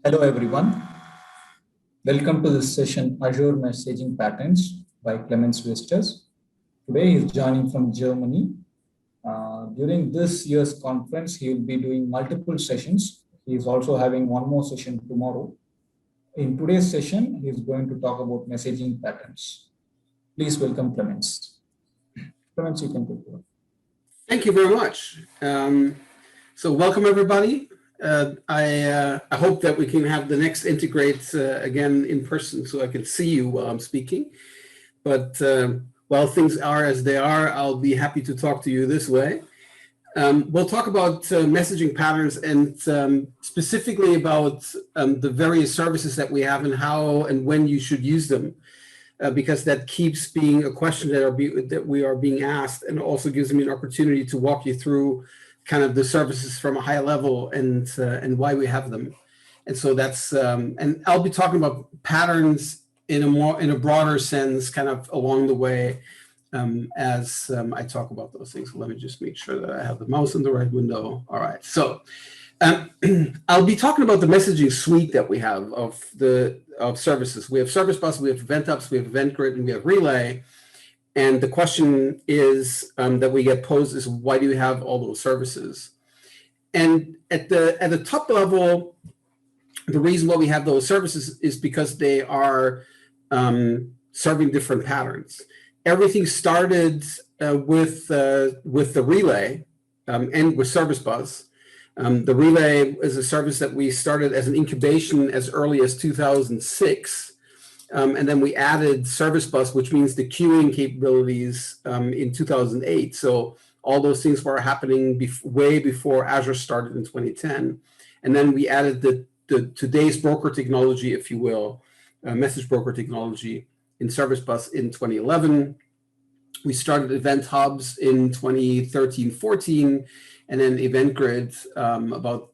Hello everyone. Welcome to this session Azure Messaging Patterns by Clemens Vesters. Today he is joining from Germany. During this year's conference, he will be doing multiple sessions. He is also having one more session tomorrow. In today's session, he is going to talk about messaging patterns. Please welcome Clemens. Clemens, you can take over. Thank you very much. So welcome everybody. I hope that we can have the next Integrate again in person so I can see you while I'm speaking. But while things are as they are, I'll be happy to talk to you this way. We'll talk about messaging patterns and specifically about the various services that we have and how and when you should use them. Because that keeps being a question that we are being asked, and also gives me an opportunity to walk you through kind of the services from a high level and why we have them. And so that's and I'll be talking about patterns in a broader sense, kind of along the way as I talk about those things. So let me just make sure that I have the mouse in the right window. All right, so. I'll be talking about the messaging suite that we have of services. We have Service Bus, we have Event Hubs, we have Event Grid, and we have Relay. And the question is that we get posed is, why do we have all those services? And at the top level, the reason why we have those services is because they are serving different patterns. Everything started with the Relay and with Service Bus. The Relay is a service that we started as an incubation as early as 2006. And then we added Service Bus, which means the queuing capabilities in 2008. So all those things were happening way before Azure started in 2010. And then we added the today's broker technology, if you will, message broker technology in Service Bus in 2011. We started Event Hubs in 2013-14. And then Event Grid about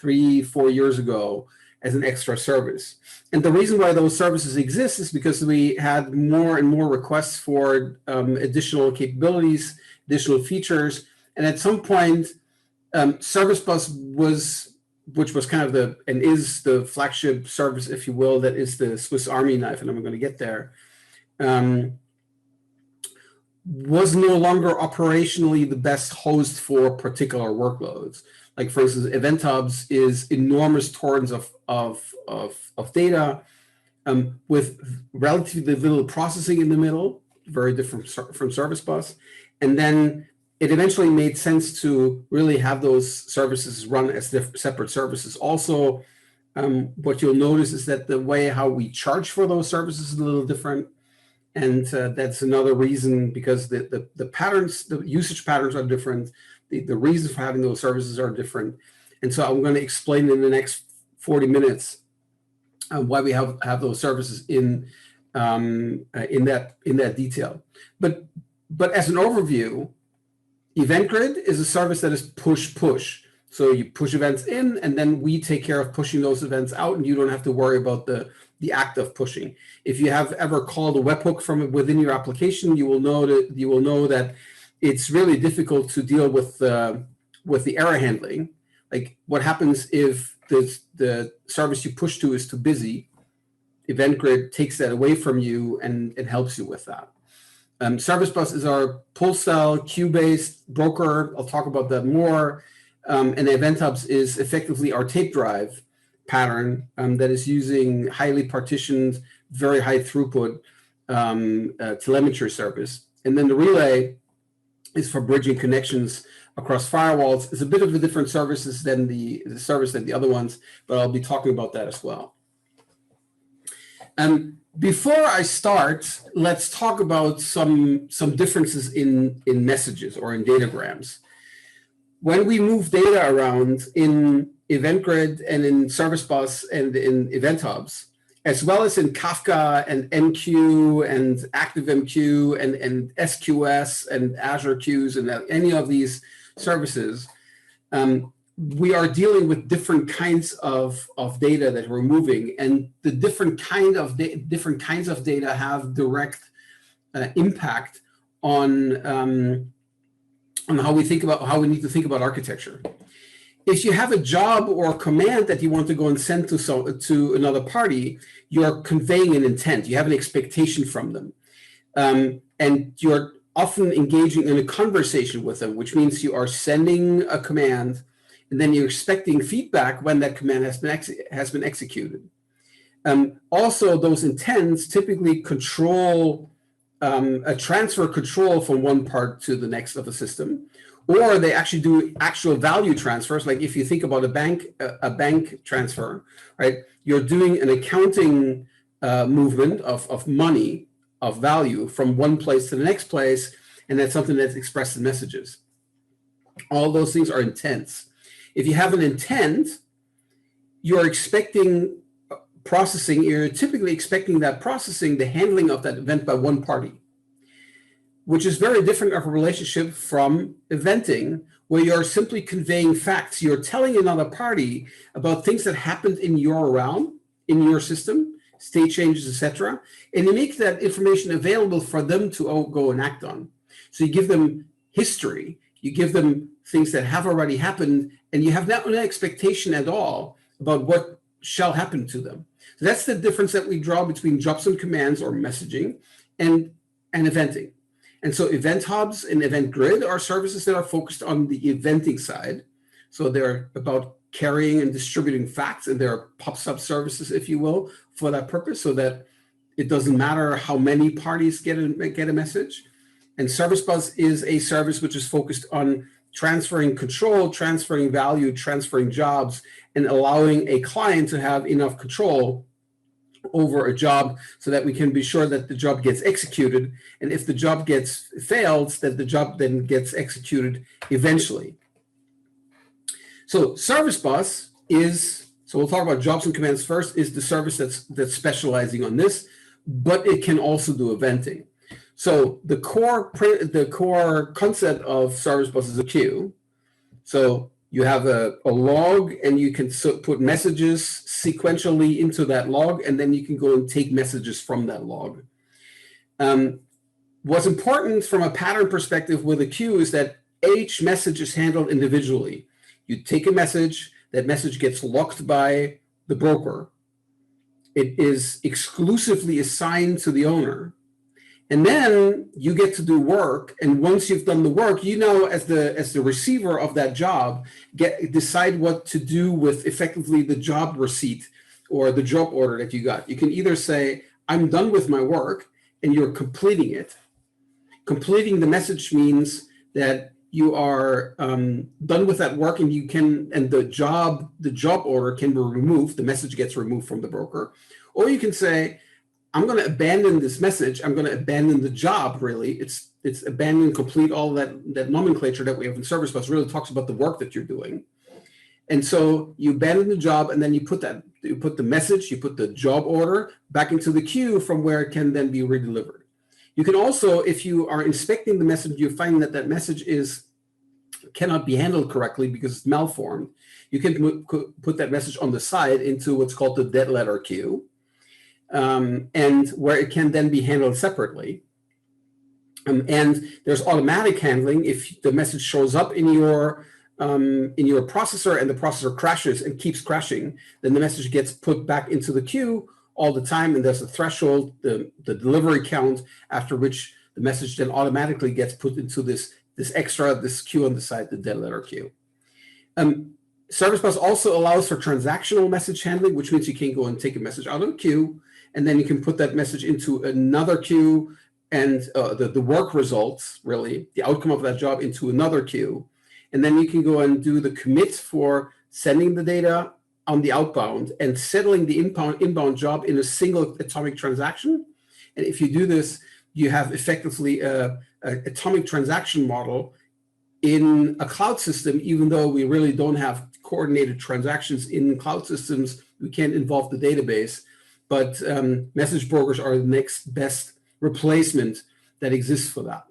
3-4 years ago as an extra service. And the reason why those services exist is because we had more and more requests for additional capabilities, additional features. And at some point, Service Bus which was kind of is the flagship service, if you will, that is the Swiss Army knife, and I'm going to get there, was no longer operationally the best host for particular workloads. Like, for instance, Event Hubs is enormous torrents of data with relatively little processing in the middle, very different from Service Bus. And then it eventually made sense to really have those services run as separate services. Also, what you'll notice is that the way how we charge for those services is a little different. And that's another reason, because the patterns, the usage patterns are different. The reasons for having those services are different. And so I'm going to explain in the next 40 minutes why we have those services in that detail. But as an overview, Event Grid is a service that is push. So you push events in, and then we take care of pushing those events out, and you don't have to worry about the act of pushing. If you have ever called a webhook from within your application, you will know that it's really difficult to deal with the error handling. Like, what happens if the service you push to is too busy? Event Grid takes that away from you, and it helps you with that. Service Bus is our pull cell queue-based broker. I'll talk about that more. And Event Hubs is effectively our tape drive pattern that is using highly partitioned, very high throughput telemetry service. And then the Relay is for bridging connections across firewalls. It's a bit of a different services than the service than the other ones, but I'll be talking about that as well. Before I start, let's talk about some differences in messages or in datagrams. When we move data around in Event Grid and in Service Bus and in Event Hubs, as well as in Kafka and MQ and ActiveMQ and SQS and Azure Queues and any of these services, we are dealing with different kinds of data that we're moving, and the different kinds of data have direct impact on how we need to think about architecture. If you have a job or a command that you want to go and send to another party, you're conveying an intent. You have an expectation from them. And you're often engaging in a conversation with them, which means you are sending a command and then you're expecting feedback when that command has been executed. Also, those intents typically control a transfer control from one part to the next of the system, or they actually do actual value transfers. Like if you think about a bank transfer, right? You're doing an accounting movement of money, of value from one place to the next place, and that's something that's expressed in messages. All those things are intents. If you have an intent, you're expecting processing, you're typically expecting that processing, the handling of that event by one party, which is very different of a relationship from eventing, where you're simply conveying facts. You're telling another party about things that happened in your realm, in your system, state changes, etc., and you make that information available for them to go and act on. So you give them history, you give them things that have already happened, and you have not an expectation at all about what shall happen to them. So that's the difference that we draw between jobs and commands or messaging and eventing. And so event hubs and event grid are services that are focused on the eventing side. So they're about carrying and distributing facts, and there are pub-sub services, if you will, for that purpose, so that it doesn't matter how many parties get a message. And Service Bus is a service which is focused on transferring control, transferring value, transferring jobs, and allowing a client to have enough control over a job so that we can be sure that the job gets executed. And if the job fails, that the job then gets executed eventually. So Service Bus is, so we'll talk about jobs and commands first, is the service that's specializing on this, but it can also do eventing. So the core concept of Service Bus is a queue. So you have a log, and you can put messages sequentially into that log, and then you can go and take messages from that log. What's important from a pattern perspective with a queue is that each message is handled individually. You take a message, that message gets locked by the broker. It is exclusively assigned to the owner. And then you get to do work. And once you've done the work, you know, as the receiver of that job, decide what to do with effectively the job receipt or the job order that you got. You can either say, I'm done with my work, and you're completing it. Completing the message means that you are done with that work, and the job order can be removed. The message gets removed from the broker. Or you can say, I'm going to abandon this message. I'm going to abandon the job, really. It's abandon, complete, all that nomenclature that we have in Service Bus really talks about the work that you're doing. And so you abandon the job, and then you put the message, you put the job order back into the queue from where it can then be redelivered. You can also, if you are inspecting the message, you find that message cannot be handled correctly because it's malformed. You can put that message on the side into what's called the dead letter queue. And where it can then be handled separately. And there's automatic handling. If the message shows up in your processor and the processor crashes and keeps crashing, then the message gets put back into the queue all the time, and there's a threshold, the delivery count, after which the message then automatically gets put into this queue on the side, the dead letter queue. Service Bus also allows for transactional message handling, which means you can go and take a message out of a queue, and then you can put that message into another queue, and the work results, really, the outcome of that job, into another queue. And then you can go and do the commit for sending the data on the outbound and settling the inbound job in a single atomic transaction. And if you do this, you have effectively an atomic transaction model in a cloud system. Even though we really don't have coordinated transactions in cloud systems, we can't involve the database. But message brokers are the next best replacement that exists for that.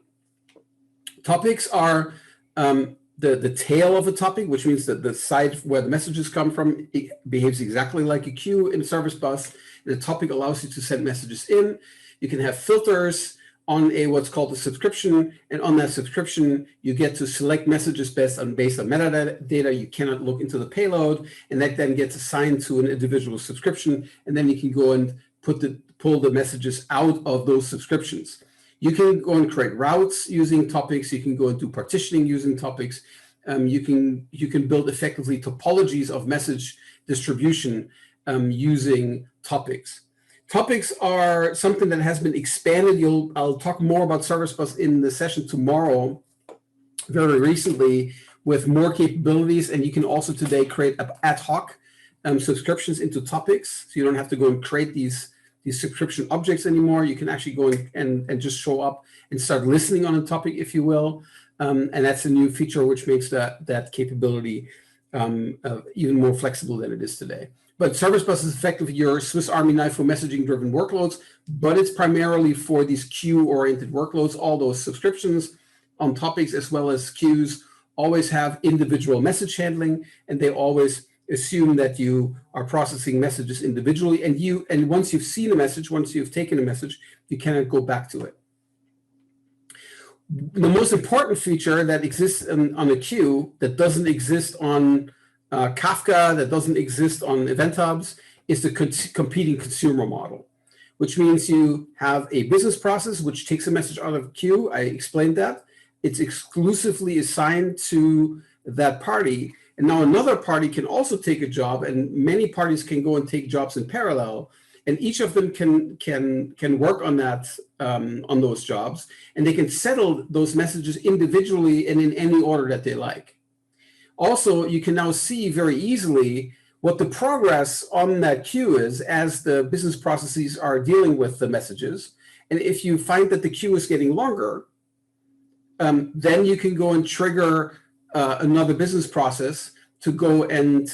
Topics are the tail of a topic, which means that the side where the messages come from, it behaves exactly like a queue in Service Bus. The topic allows you to send messages in. You can have filters on a what's called a subscription, and on that subscription, you get to select messages based on metadata. You cannot look into the payload, and that then gets assigned to an individual subscription, and then you can go and pull the messages out of those subscriptions. You can go and create routes using topics. You can go and do partitioning using topics. You can build effectively topologies of message distribution using topics. Topics are something that has been expanded. I'll talk more about Service Bus in the session tomorrow, very recently, with more capabilities. And you can also today create ad hoc subscriptions into topics. So you don't have to go and create these subscription objects anymore. You can actually go and just show up and start listening on a topic, if you will. And that's a new feature which makes that capability even more flexible than it is today. But Service Bus is effectively your Swiss Army knife for messaging-driven workloads, but it's primarily for these queue-oriented workloads. All those subscriptions on topics as well as queues always have individual message handling, and they always assume that you are processing messages individually. And once you've seen a message, once you've taken a message, you cannot go back to it. The most important feature that exists on a queue that doesn't exist on Kafka, that doesn't exist on Event Hubs, is the competing consumer model, which means you have a business process which takes a message out of a queue. I explained that. It's exclusively assigned to that party. And now another party can also take a job, and many parties can go and take jobs in parallel. And each of them can work on that on those jobs, and they can settle those messages individually and in any order that they like. Also, you can now see very easily what the progress on that queue is as the business processes are dealing with the messages. And if you find that the queue is getting longer, then you can go and trigger another business process to go and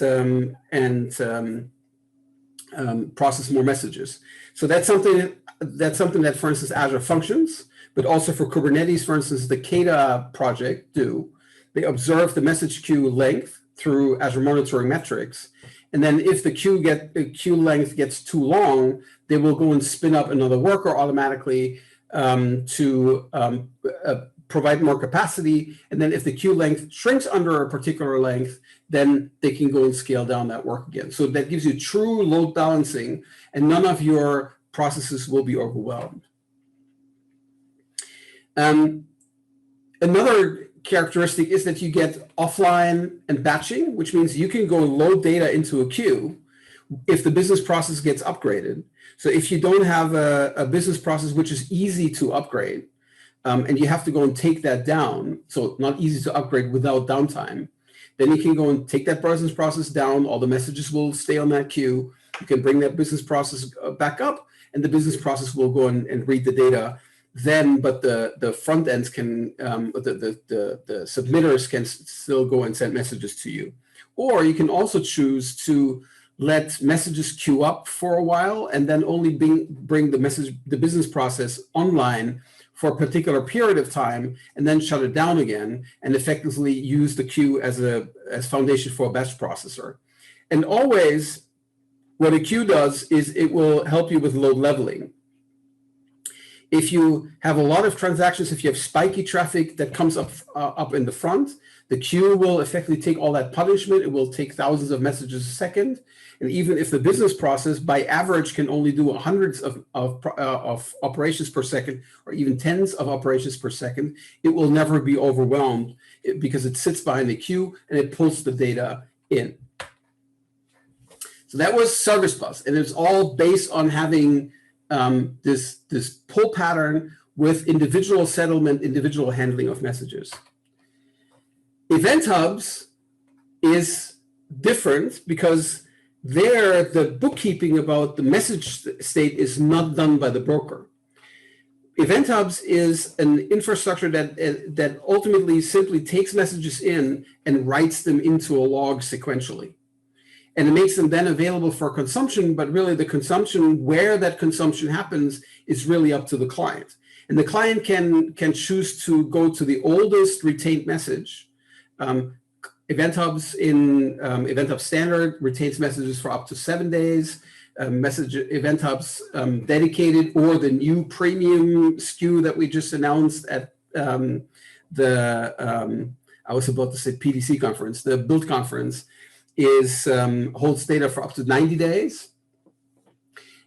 process more messages. So that's something that, for instance, Azure Functions, but also for Kubernetes, for instance, the Kata project do. They observe the message queue length through Azure Monitoring Metrics. And then if the queue length gets too long, they will go and spin up another worker automatically to provide more capacity. And then if the queue length shrinks under a particular length, then they can go and scale down that work again. So that gives you true load balancing, and none of your processes will be overwhelmed. Another characteristic is that you get offline and batching, which means you can go load data into a queue if the business process gets upgraded. So if you don't have a business process which is easy to upgrade, and you have to go and take that down, so not easy to upgrade without downtime, then you can go and take that business process down. All the messages will stay on that queue. You can bring that business process back up, and the business process will go and read the data then, but the front ends can, the submitters can still go and send messages to you. Or you can also choose to let messages queue up for a while and then only bring the business process online for a particular period of time and then shut it down again and effectively use the queue as foundation for a batch processor. And always what a queue does is it will help you with load leveling. If you have a lot of transactions, if you have spiky traffic that comes up in the front, the queue will effectively take all that punishment. It will take thousands of messages a second. And even if the business process, by average, can only do hundreds of operations per second, or even tens of operations per second, it will never be overwhelmed because it sits behind the queue and it pulls the data in. So that was Service Bus, and it's all based on having this pull pattern with individual settlement, individual handling of messages. Event Hubs is different because there the bookkeeping about the message state is not done by the broker. Event Hubs is an infrastructure that ultimately simply takes messages in and writes them into a log sequentially. And it makes them then available for consumption, but really the consumption, where that consumption happens, is really up to the client. And the client can choose to go to the oldest retained message. Event Hubs in Event Hub Standard retains messages for up to 7 days. message event hubs dedicated, or the new premium SKU that we just announced at I was about to say PDC conference, the Build conference, holds data for up to 90 days.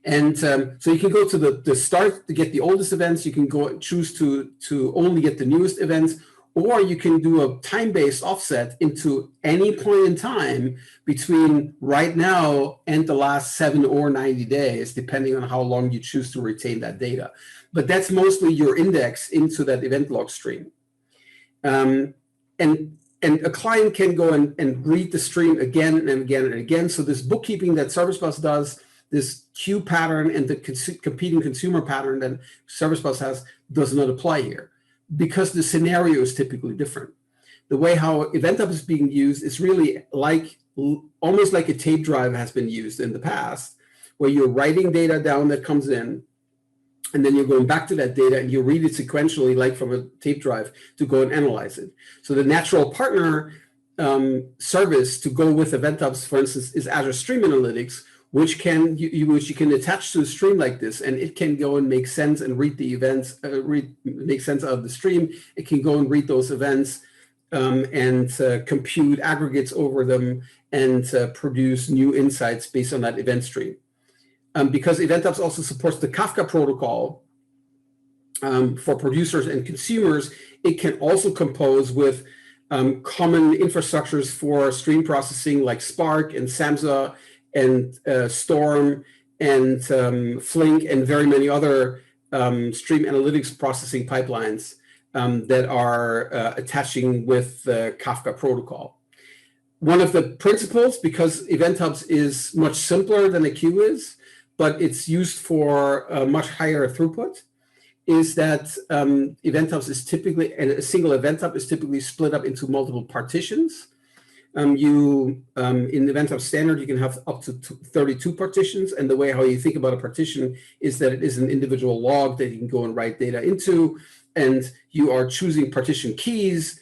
And so you can go to the start to get the oldest events. You can go choose to only get the newest events, or you can do a time-based offset into any point in time between right now and the last 7 or 90 days, depending on how long you choose to retain that data. But that's mostly your index into that event log stream. And a client can go and read the stream again and again and again. So this bookkeeping that Service Bus does, this queue pattern and the competing consumer pattern that Service Bus has, does not apply here, because the scenario is typically different. The way how Event Hub is being used is really almost like a tape drive has been used in the past, where you're writing data down that comes in, and then you're going back to that data and you read it sequentially, like from a tape drive, to go and analyze it. So the natural partner service to go with Event Hubs, for instance, is Azure Stream Analytics, which you can attach to a stream like this, and it can go and make sense and read the events, make sense out of the stream. It can go and read those events and compute aggregates over them and produce new insights based on that event stream. Because Event Hubs also supports the Kafka protocol for producers and consumers, it can also compose with common infrastructures for stream processing like Spark and Samza and Storm and Flink and very many other stream analytics processing pipelines that are attaching with the Kafka protocol. One of the principles, because Event Hubs is much simpler than a queue is, but it's used for a much higher throughput, is that Event Hubs is typically, and a single Event Hub is typically split up into multiple partitions. In Event Hub Standard, you can have up to 32 partitions, and the way how you think about a partition is that it is an individual log that you can go and write data into, and you are choosing partition keys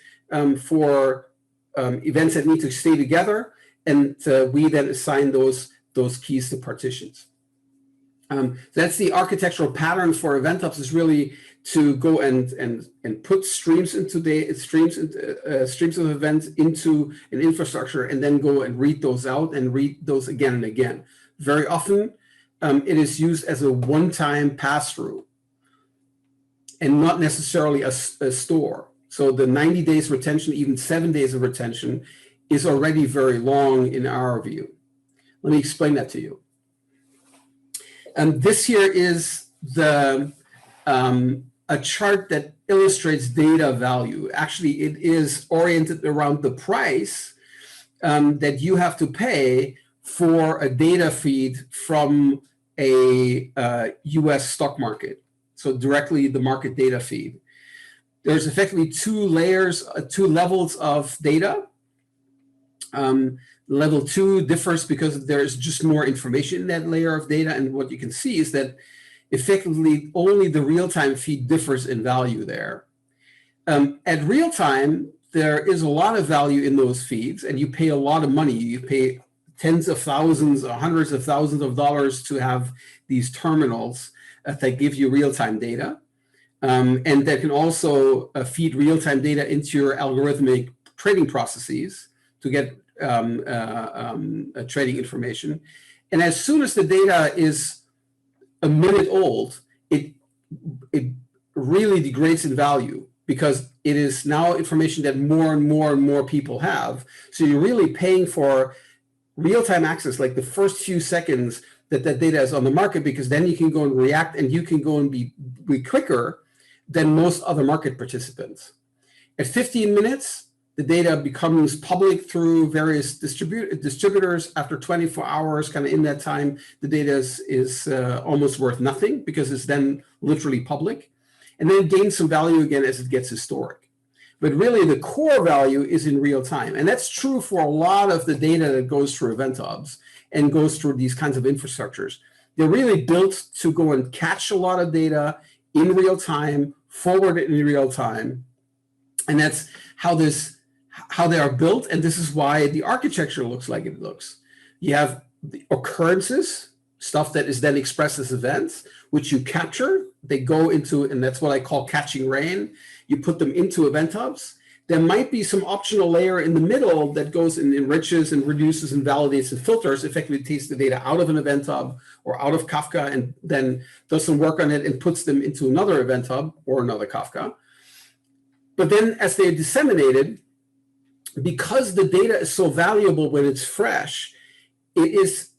for events that need to stay together, and we then assign those keys to partitions. That's the architectural pattern for Event Hubs, is really to go and put streams of events into an infrastructure, and then go and read those out and read those again and again. Very often, it is used as a one-time pass-through and not necessarily a store. So the 90 days retention, even 7 days of retention, is already very long in our view. Let me explain that to you. This here is a chart that illustrates data value. Actually, it is oriented around the price that you have to pay for a data feed from a US stock market. So directly the market data feed. There's effectively two levels of data. Level 2 differs because there's just more information in that layer of data, and what you can see is that effectively only the real-time feed differs in value there. At real-time, there is a lot of value in those feeds, and you pay a lot of money. You pay tens of thousands or hundreds of thousands of dollars to have these terminals that give you real-time data, and that can also feed real-time data into your algorithmic trading processes to get trading information. And as soon as the data is a minute old, it really degrades in value, because it is now information that more and more and more people have. So you're really paying for real-time access, like the first few seconds that data is on the market, because then you can go and react, and you can go and be quicker than most other market participants. At 15 minutes, the data becomes public through various distributors. After 24 hours, kind of in that time, the data is almost worth nothing, because it's then literally public. And then it gains some value again as it gets historic. But really the core value is in real time. And that's true for a lot of the data that goes through Event Hubs and goes through these kinds of infrastructures. They're really built to go and catch a lot of data in real time, forward it in real time. And that's how they are built, and this is why the architecture looks like it looks. You have the occurrences stuff that is then expressed as events, which you capture. They go into, and that's what I call catching rain. You put them into event hubs. There might be some optional layer in the middle that goes and enriches and reduces and validates and filters, effectively takes the data out of an event hub or out of Kafka and then does some work on it and puts them into another event hub or another Kafka. But then as they're disseminated, because the data is so valuable when it's fresh, it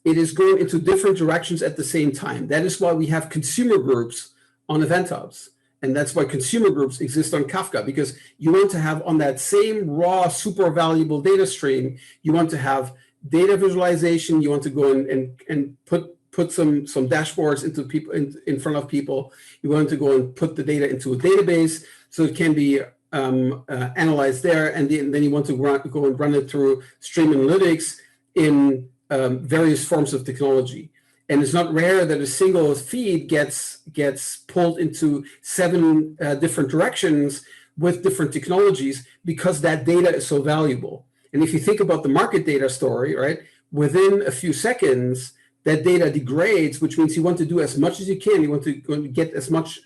is going into different directions at the same time. That is why we have consumer groups on event hubs. And that's why consumer groups exist on Kafka, because you want to have on that same raw, super valuable data stream, you want to have data visualization, you want to go and put some dashboards into people in front of people. You want to go and put the data into a database so it can be analyzed there, and then you want to go and run it through stream analytics in various forms of technology. And it's not rare that a single feed gets pulled into 7 different directions with different technologies because that data is so valuable. And if you think about the market data story, right, within a few seconds, that data degrades, which means you want to do as much as you can. You want to get as much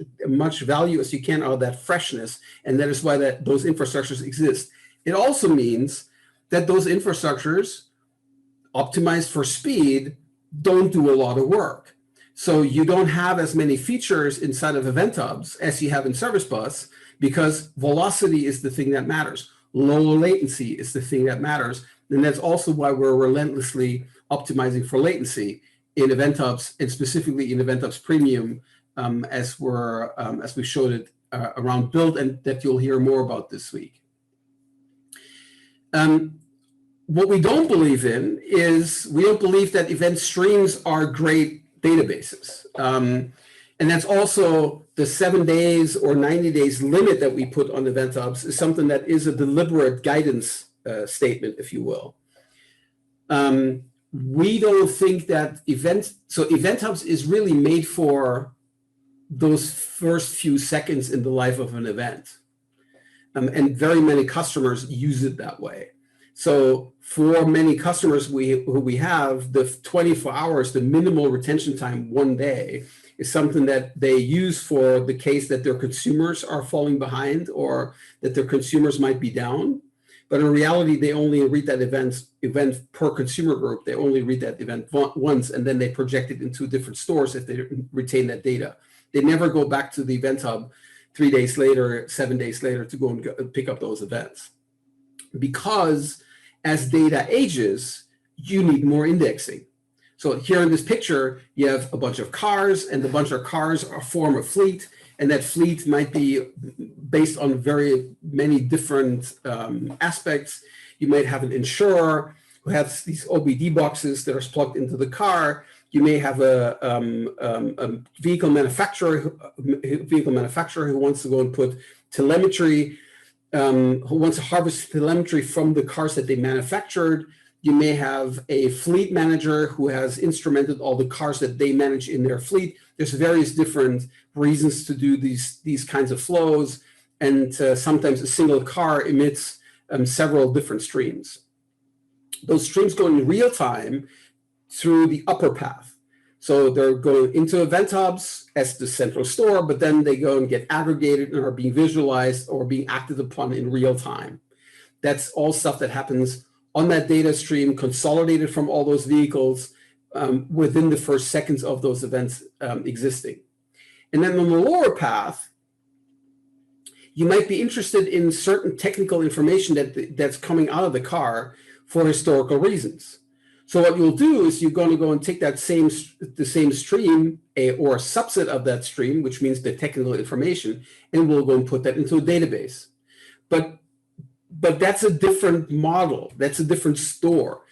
value as you can out of that freshness. And that is why those infrastructures exist. It also means that those infrastructures optimized for speed don't do a lot of work. So you don't have as many features inside of event hubs as you have in Service Bus, because velocity is the thing that matters. Low latency is the thing that matters. And that's also why we're relentlessly optimizing for latency in event hubs, and specifically in event hubs premium, as we showed it around build, and that you'll hear more about this week. What we don't believe in is, we don't believe that event streams are great databases. And that's also the 7 days or 90 days limit that we put on event hubs is something that is a deliberate guidance statement, if you will. We don't think that event hubs is really made for those first few seconds in the life of an event. And very many customers use it that way. So for many customers who we have, the 24 hours, the minimal retention time, 1 day, is something that they use for the case that their consumers are falling behind or that their consumers might be down. But in reality, they only read that event per consumer group. They only read that event once, and then they project it into different stores if they retain that data. They never go back to the event hub 3 days later, 7 days later to go and pick up those events. Because as data ages, you need more indexing. So here in this picture, you have a bunch of cars, and the bunch of cars form a fleet, and that fleet might be based on very many different aspects. You might have an insurer who has these OBD boxes that are plugged into the car. You may have a vehicle manufacturer who wants to go and put telemetry, who wants to harvest telemetry from the cars that they manufactured. You may have a fleet manager who has instrumented all the cars that they manage in their fleet. There's various different reasons to do these kinds of flows, and sometimes a single car emits several different streams. Those streams go in real time through the upper path. So they're going into event hubs as the central store, but then they go and get aggregated and are being visualized or being acted upon in real time. That's all stuff that happens on that data stream, consolidated from all those vehicles within the first seconds of those events existing. And then on the lower path, you might be interested in certain technical information that's coming out of the car for historical reasons. So what you'll do is you're going to go and take the same stream or a subset of that stream, which means the technical information, and we'll go and put that into a database. But that's a different model. That's a different store.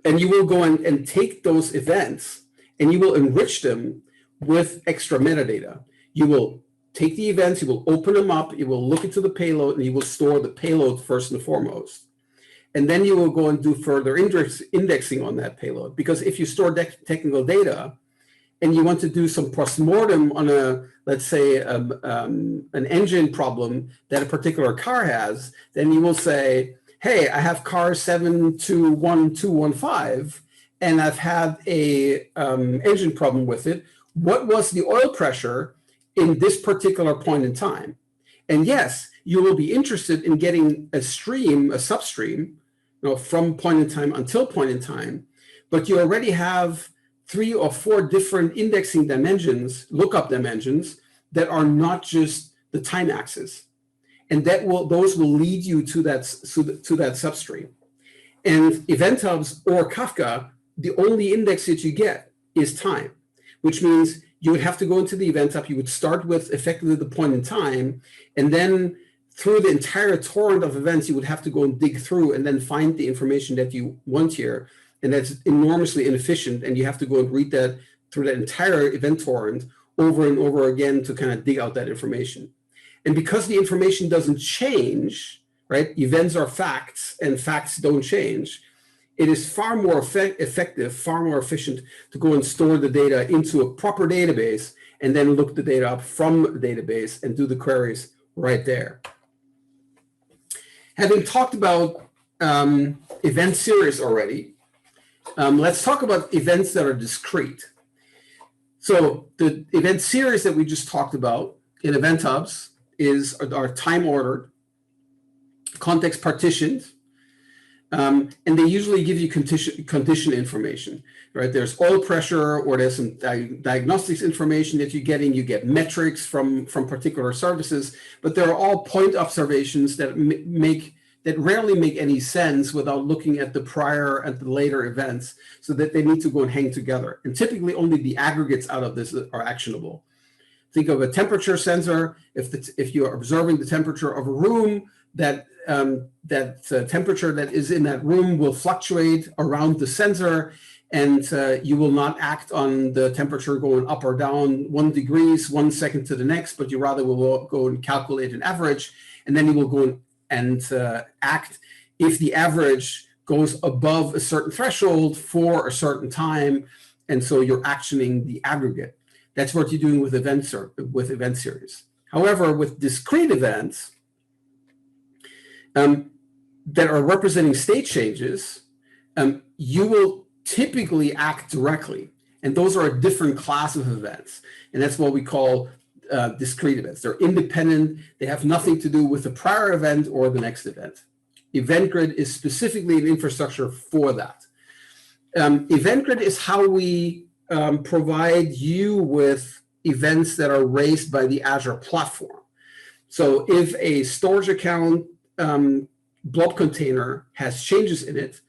And you will go and take those events and you will enrich them with extra metadata. You will take the events, you will open them up, you will look into the payload, and you will store the payload first and foremost. And then you will go and do further indexing on that payload. Because if you store technical data and you want to do some postmortem on let's say, an engine problem that a particular car has, then you will say, hey, I have car 721215, and I've had a engine problem with it. What was the oil pressure in this particular point in time? And yes, you will be interested in getting a stream, a substream, from point in time until point in time, but you already have 3 or 4 different indexing dimensions, lookup dimensions, that are not just the time axis. And those will lead you to that substream. And Event Hubs or Kafka, the only index that you get is time, which means you would have to go into the Event Hub. You would start with effectively the point in time, and then through the entire torrent of events, you would have to go and dig through and then find the information that you want here. And that's enormously inefficient. And you have to go and read that through that entire event torrent over and over again to kind of dig out that information. And because the information doesn't change, right? Events are facts and facts don't change. It is far more effective, far more efficient to go and store the data into a proper database and then look the data up from the database and do the queries right there. Having talked about event series already, let's talk about events that are discrete. So the event series that we just talked about in Event Hubs are time ordered, context partitioned, and they usually give you condition information, right? There's oil pressure, or there's some diagnostics information that you're getting. You get metrics from particular services, but they're all point observations that rarely make any sense without looking at the prior and the later events, so that they need to go and hang together. And typically only the aggregates out of this are actionable. Think of a temperature sensor. If you're observing the temperature of a room, that temperature that is in that room will fluctuate around the sensor, and you will not act on the temperature going up or down 1 degree 1 second to the next, but you rather will go and calculate an average, and then you will go and act if the average goes above a certain threshold for a certain time, and so you're actioning the aggregate. That's what you're doing with event series. However, with discrete events that are representing state changes, you will typically act directly. And those are a different class of events. And that's what we call discrete events. They're independent. They have nothing to do with the prior event or the next event. Event Grid is specifically an infrastructure for that. Event Grid is how we provide you with events that are raised by the Azure platform. So if a storage account blob container has changes in it,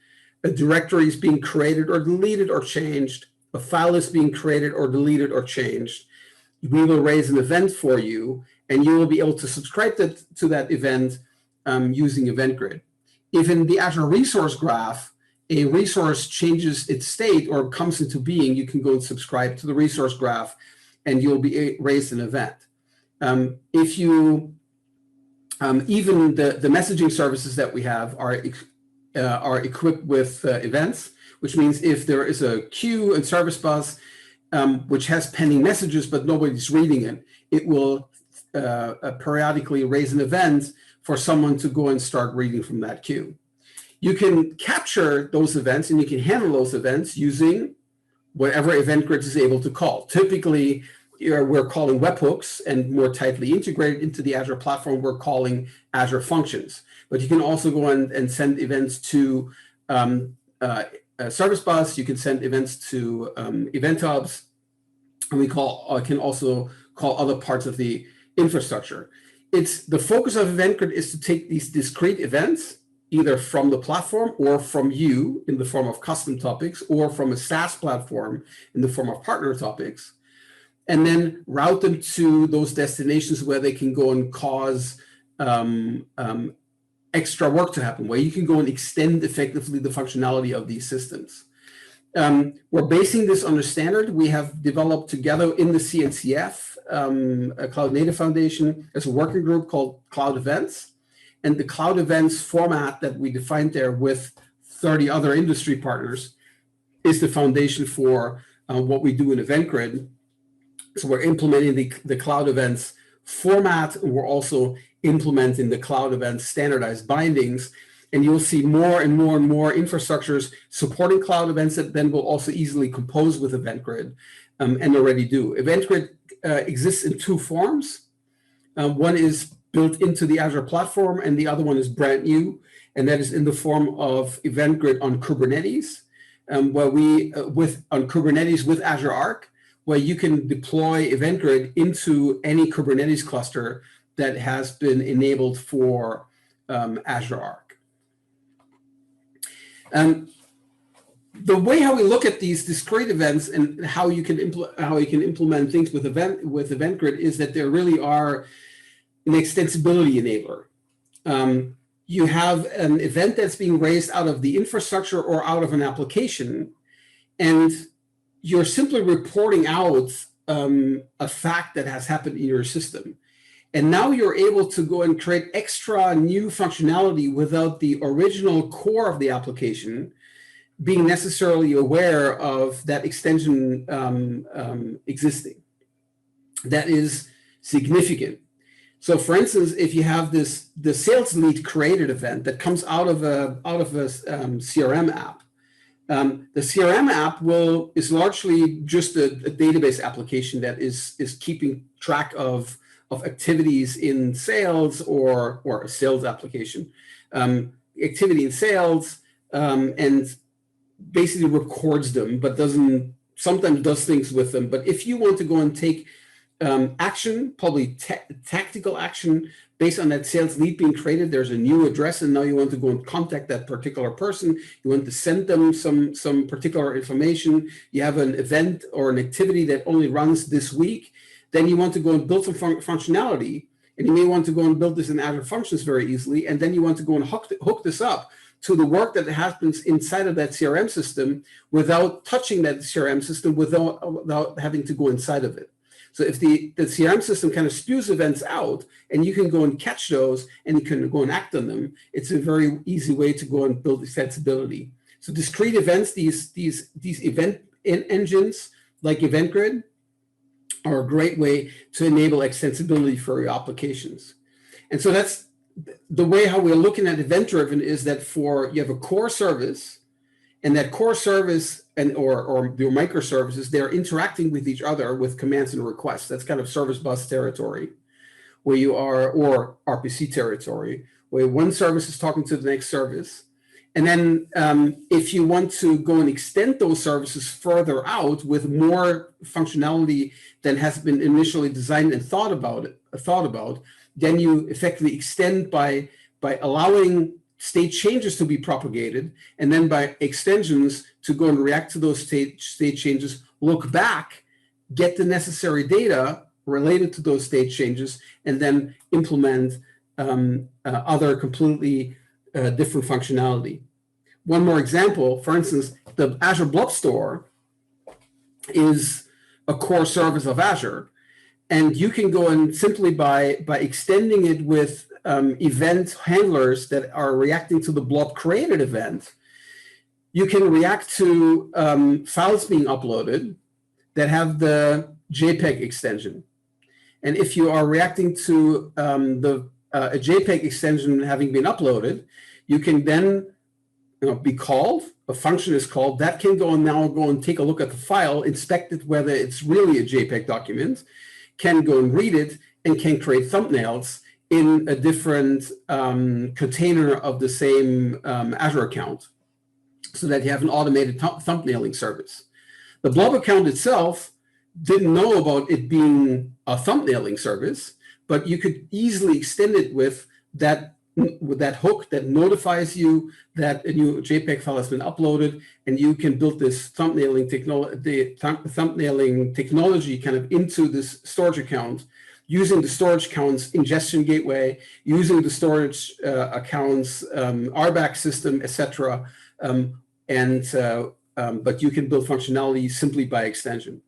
a directory is being created or deleted or changed, a file is being created or deleted or changed, we will raise an event for you, and you will be able to subscribe to that event using Event Grid. If in the Azure Resource Graph, a resource changes its state or comes into being, you can go and subscribe to the resource graph, and you'll be raised an event. If you even the messaging services that we have are equipped with events, which means if there is a queue and service bus which has pending messages but nobody's reading it, it will periodically raise an event for someone to go and start reading from that queue. You can capture those events and you can handle those events using whatever Event Grid is able to call. Typically, we're calling webhooks, and more tightly integrated into the Azure platform, we're calling Azure Functions. But you can also go and send events to Service Bus. You can send events to Event Hubs, and we can also call other parts of the infrastructure. It's the focus of Event Grid is to take these discrete events, either from the platform or from you in the form of custom topics, or from a SaaS platform in the form of partner topics, and then route them to those destinations where they can go and cause extra work to happen, where you can go and extend effectively the functionality of these systems. We're basing this on a standard we have developed together in the CNCF, a Cloud Native Foundation, as a working group called Cloud Events. And the Cloud Events format that we defined there with 30 other industry partners is the foundation for what we do in Event Grid. So we're implementing the Cloud Events format, and we're also implementing the Cloud Events standardized bindings. and you'll see more and more and more infrastructures supporting cloud events that then will also easily compose with Event Grid, and already do. Event Grid exists in two forms. One is built into the Azure platform, and the other one is brand new, and that is in the form of Event Grid on Kubernetes, where on Kubernetes with Azure Arc, where you can deploy Event Grid into any Kubernetes cluster that has been enabled for Azure Arc. The way how we look at these discrete events and how you can implement things with Event Grid is that there really are an extensibility enabler. You have an event that's being raised out of the infrastructure or out of an application, and you're simply reporting out a fact that has happened in your system. And now you're able to go and create extra new functionality without the original core of the application being necessarily aware of that extension existing. That is significant. So for instance, if you have the sales lead created event that comes out of a CRM app, the CRM app is largely just a database application that is keeping track of activities in sales, or a sales application, activity in sales, and basically records them, but sometimes does things with them. But if you want to go and take action, probably tactical action based on that sales lead being created, there's a new address, and now you want to go and contact that particular person. You want to send them some particular information. You have an event or an activity that only runs this week. Then you want to go and build some functionality, and you may want to go and build this in Azure Functions very easily. And then you want to go and hook this up to the work that happens inside of that CRM system without touching that CRM system, without having to go inside of it. So if the CRM system kind of spews events out, and you can go and catch those, and you can go and act on them, it's a very easy way to go and build extensibility. So discrete events, these event engines like Event Grid, are a great way to enable extensibility for your applications. And so that's the way how we're looking at event-driven, is that you have a core service, and that core service or your microservices, they're interacting with each other with commands and requests. That's kind of service bus territory, where you are, or RPC territory, where one service is talking to the next service. And then if you want to go and extend those services further out with more functionality than has been initially designed and thought about, then you effectively extend by allowing state changes to be propagated, and then by extensions to go and react to those state changes, look back, get the necessary data related to those state changes, and then implement other completely different functionality. One more example, for instance, the Azure Blob Store is a core service of Azure, and you can go and simply by extending it with event handlers that are reacting to the blob created event, you can react to files being uploaded that have the JPEG extension. And if you are reacting to a JPEG extension having been uploaded, you can then be called, a function is called, that can go and take a look at the file, inspect it whether it's really a JPEG document, can go and read it, and can create thumbnails in a different container of the same Azure account, so that you have an automated thumbnailing service. The Blob account itself didn't know about it being a thumbnailing service, but you could easily extend it with that hook that notifies you that a new JPEG file has been uploaded, and you can build this thumbnailing technology kind of into this storage account, using the storage account's ingestion gateway, using the storage account's RBAC system, etc. But you can build functionality simply by extension.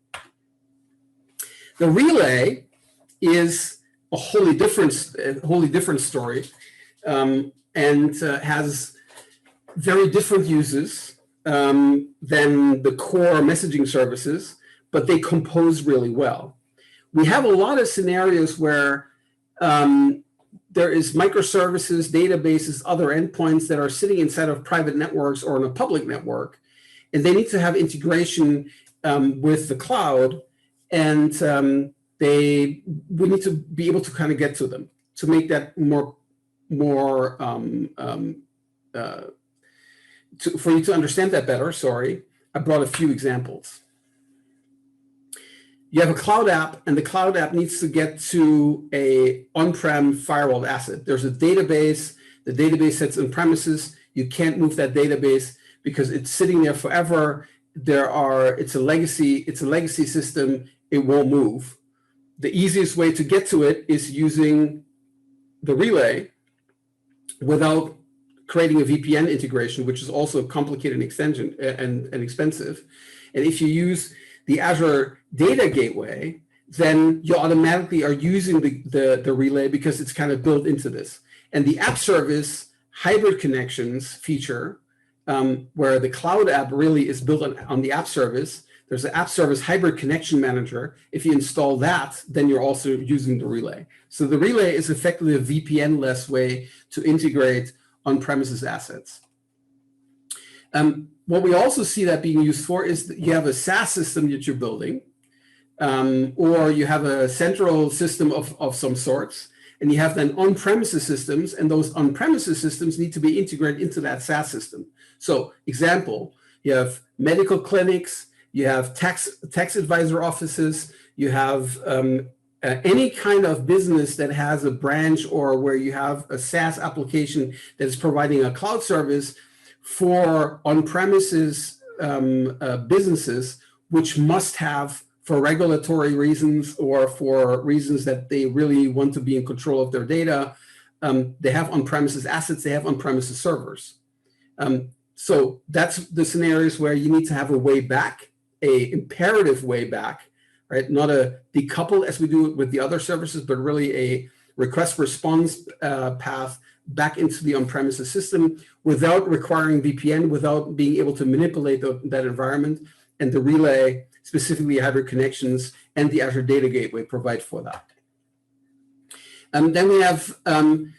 The relay is a wholly different story, and has very different uses than the core messaging services, but they compose really well. We have a lot of scenarios where there is microservices, databases, other endpoints that are sitting inside of private networks or on a public network, and they need to have integration with the cloud, and we need to be able to kind of get to them to make that more for you to understand that better. Sorry, I brought a few examples. You have a cloud app, and the cloud app needs to get to a on-prem firewall asset. There's a database. The database sits on premises. You can't move that database because it's sitting there forever. It's a legacy system. It won't move. The easiest way to get to it is using the relay without creating a VPN integration, which is also a complicated extension and expensive. And if you use the Azure Data Gateway, then you automatically are using the relay because it's kind of built into this. And the app service hybrid connections feature, where the cloud app really is built on the app service, there's an app service hybrid connection manager. If you install that, then you're also using the relay. So the relay is effectively a VPN-less way to integrate on-premises assets. What we also see that being used for is that you have a SaaS system that you're building, or you have a central system of some sorts, and you have then on-premises systems, and those on-premises systems need to be integrated into that SaaS system. So example, you have medical clinics, you have tax advisor offices, you have any kind of business that has a branch or where you have a SaaS application that is providing a cloud service for on-premises businesses, which must have, for regulatory reasons or for reasons that they really want to be in control of their data, they have on-premises assets, they have on-premises servers. So that's the scenarios where you need to have a way back, a imperative way back, right? Not a decouple as we do with the other services, but really a request response path back into the on-premises system without requiring VPN, without being able to manipulate that environment. And the relay, specifically hybrid connections and the Azure Data Gateway, provide for that. Then we have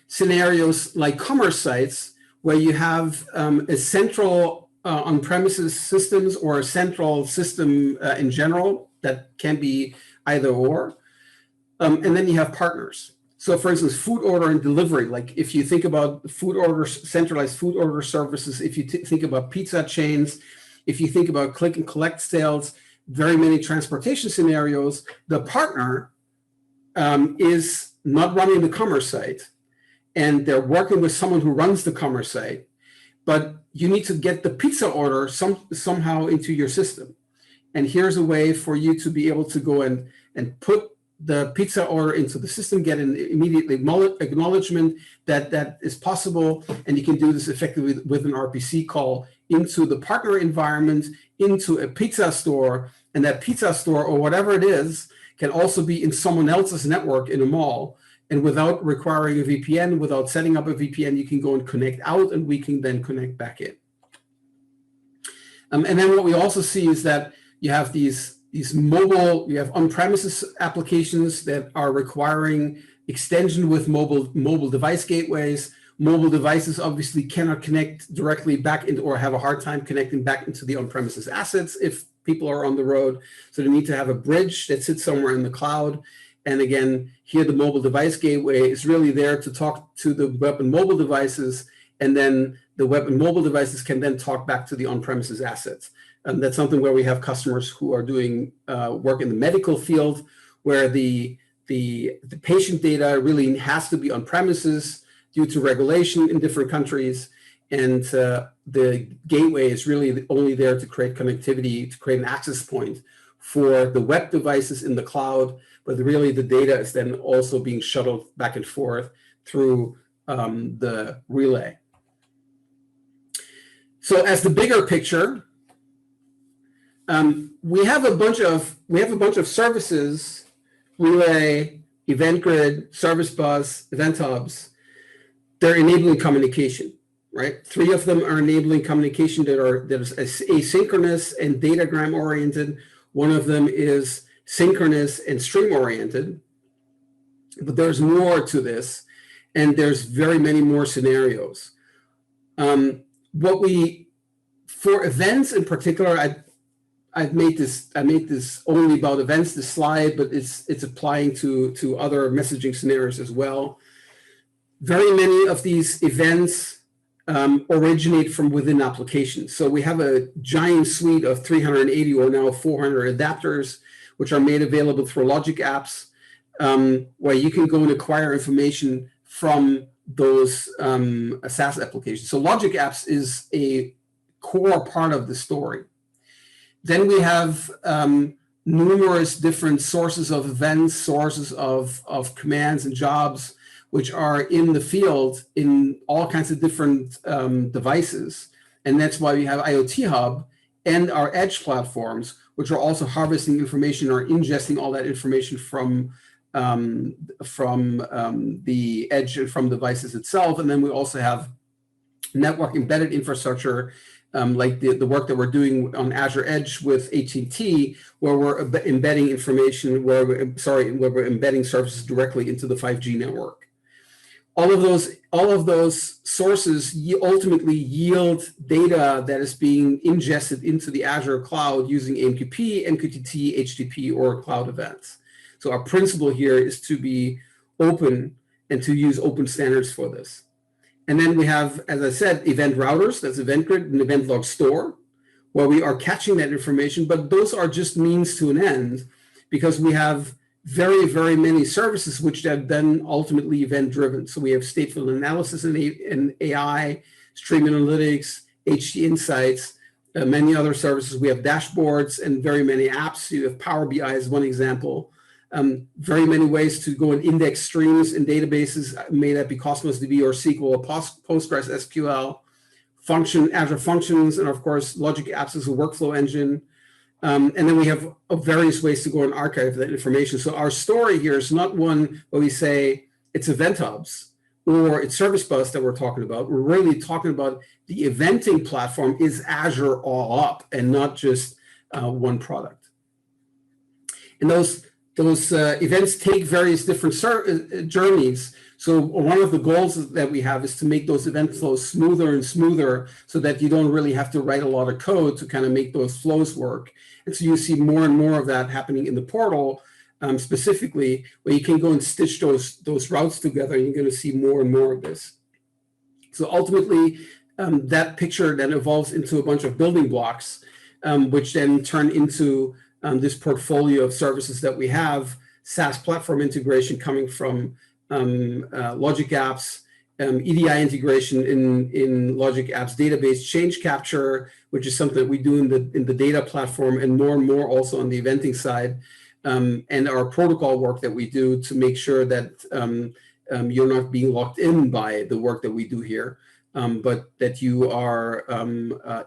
scenarios like commerce sites where you have a central on-premises systems or a central system in general that can be either or. And then you have partners. So for instance, food order and delivery, like if you think about food orders, centralized food order services, if you think about pizza chains, if you think about click and collect sales, very many transportation scenarios, the partner is not running the commerce site, and they're working with someone who runs the commerce site, but you need to get the pizza order somehow into your system. And here's a way for you to be able to go and put the pizza order into the system, get an immediate acknowledgement that that is possible, and you can do this effectively with an RPC call into the partner environment, into a pizza store, and that pizza store or whatever it is can also be in someone else's network in a mall. And without requiring a VPN, without setting up a VPN, you can go and connect out, and we can then connect back in. And then what we also see is that you have these mobile, you have on-premises applications that are requiring extension with mobile device gateways. Mobile devices obviously cannot connect directly back into, or have a hard time connecting back into the on-premises assets if people are on the road. So they need to have a bridge that sits somewhere in the cloud. And again, here the mobile device gateway is really there to talk to the web and mobile devices, and then the web and mobile devices can then talk back to the on-premises assets. And that's something where we have customers who are doing work in the medical field, where the patient data really has to be on premises due to regulation in different countries. And the gateway is really only there to create connectivity, to create an access point for the web devices in the cloud. But really the data is then also being shuttled back and forth through the relay. So as the bigger picture, we have a bunch of services: relay, event grid, service bus, event hubs. They're enabling communication, right? 3 of them are enabling communication that is asynchronous and datagram oriented. 1 of them is synchronous and stream oriented. But there's more to this. and there's very many more scenarios. For events in particular, I made this only about events, this slide, but it's applying to other messaging scenarios as well. Very many of these events originate from within applications. So we have a giant suite of 380 or now 400 adapters, which are made available through logic apps, where you can go and acquire information from those SaaS applications. So logic apps is a core part of the story. Then we have numerous different sources of events, sources of commands and jobs, which are in the field in all kinds of different devices. And that's why we have IoT Hub and our edge platforms, which are also harvesting information or ingesting all that information from the edge and from devices itself. And then we also have network embedded infrastructure, like the work that we're doing on Azure Edge with AT&T, where we're embedding information, where we're embedding services directly into the 5G network. All of those sources ultimately yield data that is being ingested into the Azure cloud using AMQP, MQTT, HTTP, or cloud events. So our principle here is to be open and to use open standards for this. And then we have, as I said, event routers, that's Event Grid and Event Log Store, where we are catching that information, but those are just means to an end, because we have very, very many services which are then ultimately event-driven. So we have stateful analysis and AI, stream analytics, HT Insights, many other services. We have dashboards and very many apps. You have Power BI as one example. Very many ways to go and index streams in databases, may that be Cosmos DB or SQL or Postgres SQL, Azure Functions, and of course, Logic Apps as a workflow engine. And then we have various ways to go and archive that information. So our story here is not one where we say it's event hubs or it's service bus that we're talking about. We're really talking about the eventing platform is Azure all up and not just one product. And those events take various different journeys. So one of the goals that we have is to make those event flows smoother and smoother so that you don't really have to write a lot of code to kind of make those flows work. And so you see more and more of that happening in the portal, specifically, where you can go and stitch those routes together, and you're going to see more and more of this. So ultimately, that picture then evolves into a bunch of building blocks, which then turn into this portfolio of services that we have, SaaS platform integration coming from Logic Apps, EDI integration in Logic Apps database, change capture, which is something that we do in the data platform, and more also on the eventing side, and our protocol work that we do to make sure that you're not being locked in by the work that we do here, but that you are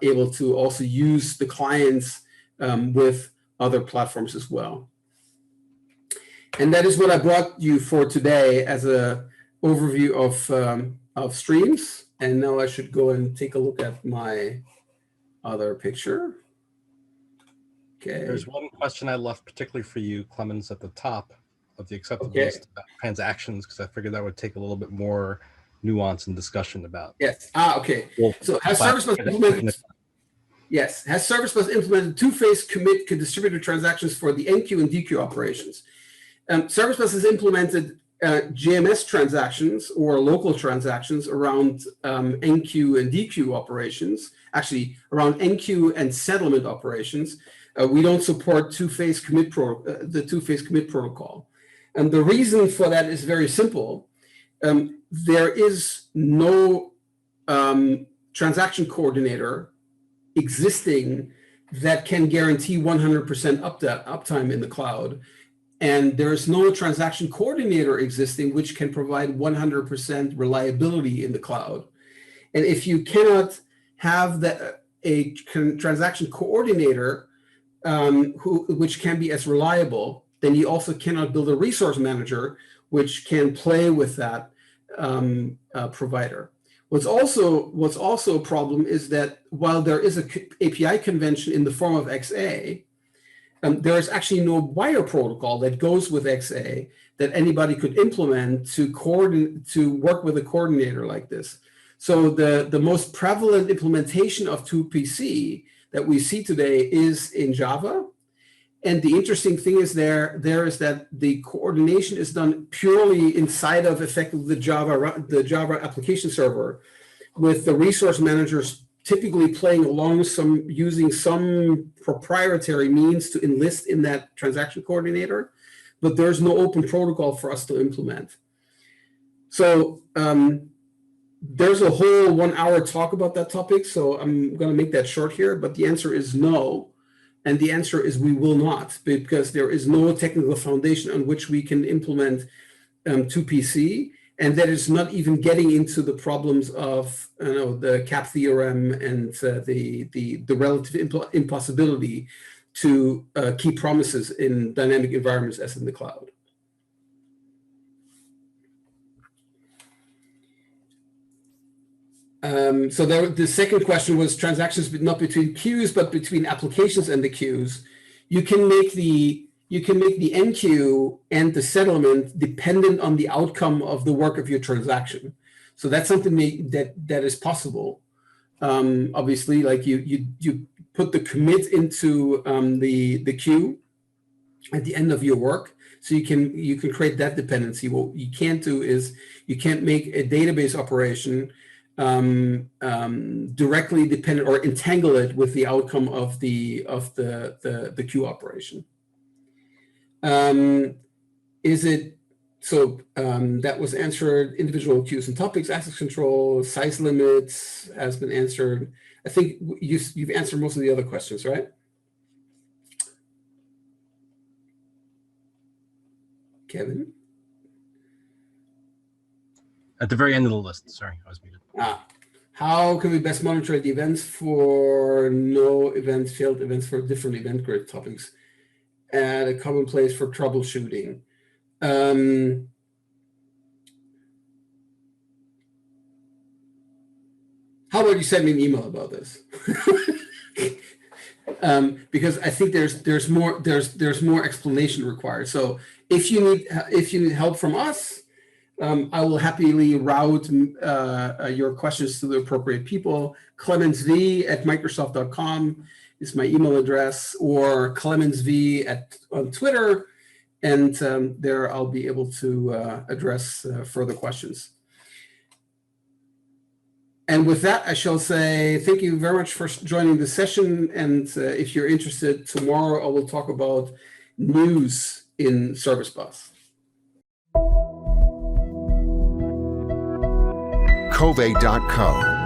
able to also use the clients with other platforms as well. And that is what I brought you for today as an overview of streams. And now I should go and take a look at my other picture. Okay. There's one question I left particularly for you, Clemens, at the top of the accepted list about transactions, because I figured that would take a little bit more nuance and discussion about. Yes. Okay. Well, so has Service Bus implemented? Yes. Has Service Bus implemented two-phase commit distributed transactions for the NQ and DQ operations? Service Bus has implemented JMS transactions or local transactions around NQ and DQ operations, actually around NQ and settlement operations. We don't support two-phase commit the two-phase commit protocol. And the reason for that is very simple. There is no transaction coordinator existing that can guarantee 100% uptime in the cloud. And there's no transaction coordinator existing which can provide 100% reliability in the cloud. And if you cannot have a transaction coordinator which can be as reliable, then you also cannot build a resource manager which can play with that provider. What's also a problem is that while there is an API convention in the form of XA, there is actually no wire protocol that goes with XA that anybody could implement to work with a coordinator like this. So the most prevalent implementation of 2PC that we see today is in Java. And the interesting thing is there is that the coordination is done purely inside of effectively the Java application server, with the resource managers typically playing along using some proprietary means to enlist in that transaction coordinator, but there's no open protocol for us to implement. So there's a whole 1 hour talk about that topic, so I'm going to make that short here, but the answer is no. And the answer is we will not, because there is no technical foundation on which we can implement 2PC, and that is not even getting into the problems of the CAP theorem and the relative impossibility to keep promises in dynamic environments as in the cloud. So the second question was transactions not between queues, but between applications and the queues. You can make the enqueue and the settlement dependent on the outcome of the work of your transaction. So that's something that is possible. Obviously, like you put the commit into the queue at the end of your work, so you can create that dependency. What you can't do is you can't make a database operation directly dependent or entangle it with the outcome of the queue operation. That was answered. Individual queues and topics, access control, size limits has been answered. I think you've answered most of the other questions, right? Kevin? At the very end of the list. Sorry, I was muted. How can we best monitor the events for no events, failed events for different event grid topics? Add a common place for troubleshooting. How about you send me an email about this? Because I think there's more explanation required. So if you need help from us, I will happily route your questions to the appropriate people. Clemens V at Microsoft.com is my email address, or Clemens V on Twitter, and there I'll be able to address further questions. And with that, I shall say thank you very much for joining the session. And if you're interested, tomorrow I will talk about news in Service Bus. Covey.co